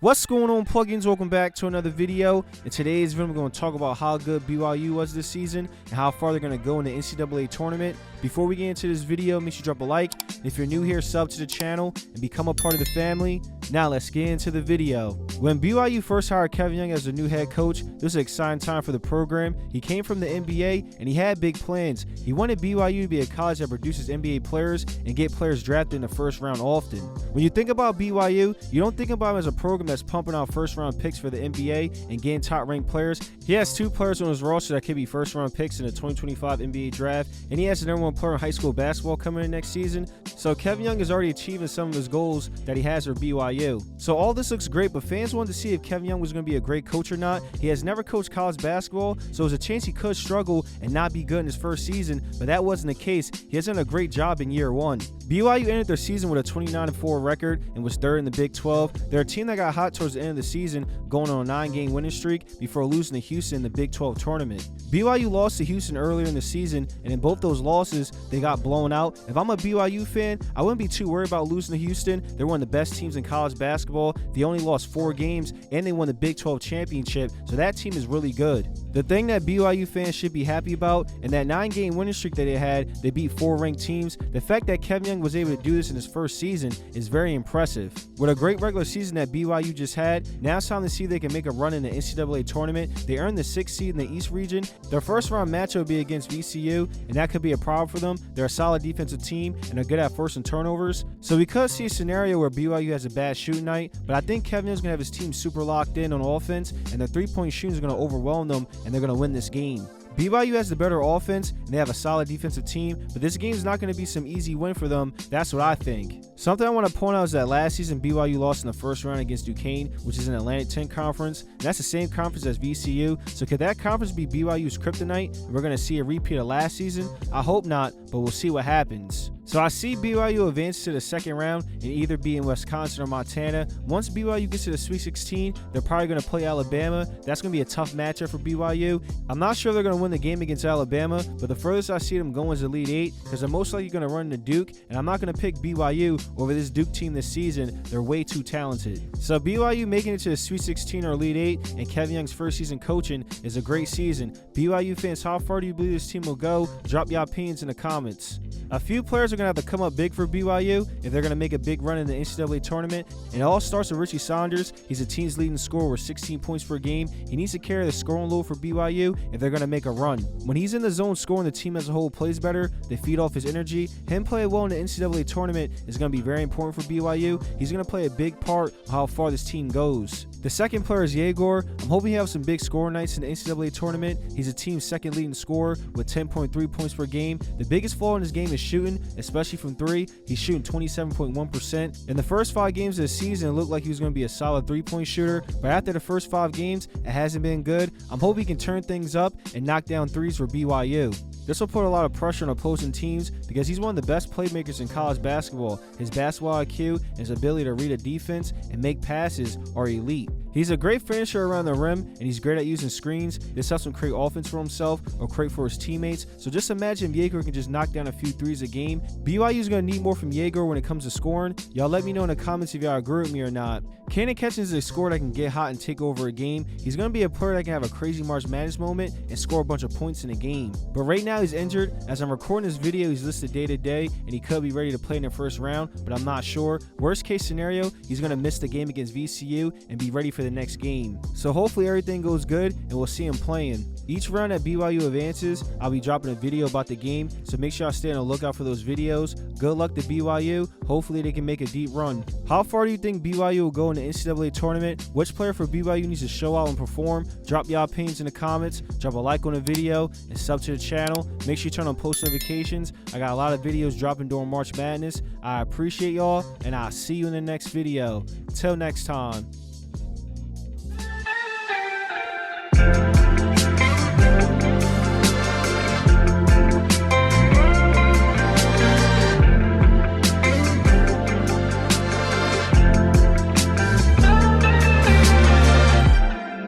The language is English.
What's going on, plugins? Welcome back to another video. In today's video, we're going to talk about how good BYU was this season and how far they're going to go in the NCAA Tournament. Before we get into this video, make sure you drop a like. If you're new here, sub to the channel and become a part of the family. Now let's get into the video. When BYU first hired Kevin Young as the new head coach, this was an exciting time for the program. He came from the NBA and he had big plans. He wanted BYU to be a college that produces NBA players and get players drafted in the first round often. When you think about BYU, you don't think about him as a program that's pumping out first round picks for the NBA and getting top ranked players. He has two players on his roster that could be first round picks in the 2025 NBA draft, and he has the #1 player in high school basketball coming in next season. So Kevin Young is already achieving some of his goals that he has for BYU. So all this looks great, but fans wanted to see if Kevin Young was going to be a great coach or not. He has never coached college basketball, so there's a chance he could struggle and not be good in his first season, but that wasn't the case. He has done a great job in year one. BYU ended their season with a 29-4 record and was third in the Big 12. They're a team that got hot towards the end of the season, going on a 9-game winning streak before losing to Houston in the Big 12 tournament. BYU lost to Houston earlier in the season, and in both those losses, they got blown out. If I'm a BYU fan, I wouldn't be too worried about losing to Houston. They're one of the best teams in college basketball. They only lost 4 games, and they won the Big 12 championship, so that team is really good. The thing that BYU fans should be happy about, in that 9-game winning streak that they had, they beat 4 ranked teams. The fact that Kevin Young was able to do this in his first season is very impressive. With a great regular season that BYU just had, now it's time to see if they can make a run in the NCAA Tournament. They earned the 6th seed in the East region. Their first round matchup will be against VCU, and that could be a problem for them. They're a solid defensive team, and they're good at forcing and turnovers. So we could see a scenario where BYU has a bad shooting night, but I think Kevin Young's going to have his team super locked in on offense, and the three-point shooting is going to overwhelm them, and they're going to win this game. BYU has the better offense, and they have a solid defensive team, but this game is not going to be some easy win for them. That's what I think. Something I want to point out is that last season, BYU lost in the first round against Duquesne, which is an Atlantic 10 conference, and that's the same conference as VCU. So could that conference be BYU's kryptonite, and we're going to see a repeat of last season? I hope not, but we'll see what happens. So I see BYU advance to the second round and either be in Wisconsin or Montana. Once BYU gets to the Sweet 16, they're probably going to play Alabama. That's going to be a tough matchup for BYU. I'm not sure they're going to win the game against Alabama, but the furthest I see them going is Elite 8 because they're most likely going to run into Duke, and I'm not going to pick BYU over this Duke team this season. They're way too talented. So BYU making it to the Sweet 16 or Elite 8 and Kevin Young's first season coaching is a great season. BYU fans, how far do you believe this team will go? Drop your opinions in the comments. A few players are going to have to come up big for BYU if they're going to make a big run in the NCAA Tournament. And it all starts with Richie Saunders. He's the team's leading scorer with 16 points per game. He needs to carry the scoring load for BYU if they're going to make a run. When he's in the zone scoring, the team as a whole plays better. They feed off his energy. Him playing well in the NCAA Tournament is going to be very important for BYU. He's going to play a big part of how far this team goes. The second player is Yegor. I'm hoping he has some big scoring nights in the NCAA Tournament. He's the team's second leading scorer with 10.3 points per game. The biggest flaw in his game is shooting, especially from 3. He's shooting 27.1%. In the first 5 games of the season, it looked like he was going to be a solid 3-point shooter, but after the first 5 games, it hasn't been good. I'm hoping he can turn things up and knock down threes for BYU. This will put a lot of pressure on opposing teams because he's one of the best playmakers in college basketball. His basketball IQ and his ability to read a defense and make passes are elite. He's a great finisher around the rim, and he's great at using screens. This helps him create offense for himself or create for his teammates. So just imagine if Yegor can just knock down a few threes a game. BYU is going to need more from Yegor when it comes to scoring. Y'all let me know in the comments if y'all agree with me or not. Cannon Catchings is a scorer that can get hot and take over a game. He's going to be a player that can have a crazy March Madness moment and score a bunch of points in a game. But right now he's injured. As I'm recording this video, he's listed day to day, and he could be ready to play in the first round, but I'm not sure. Worst case scenario, he's going to miss the game against VCU and be ready for the next game. So hopefully everything goes good and we'll see him playing. Each round that BYU advances, I'll be dropping a video about the game, so make sure I stay on the lookout for those videos. Good luck to BYU. Hopefully they can make a deep run. How far do you think BYU will go in the NCAA Tournament? Which player for BYU needs to show out and perform? Drop your opinions in the comments. Drop a like on the video and sub to the channel. Make sure you turn on post notifications. I got a lot of videos dropping during March Madness. I appreciate y'all, and I'll see you in the next video. Till next time.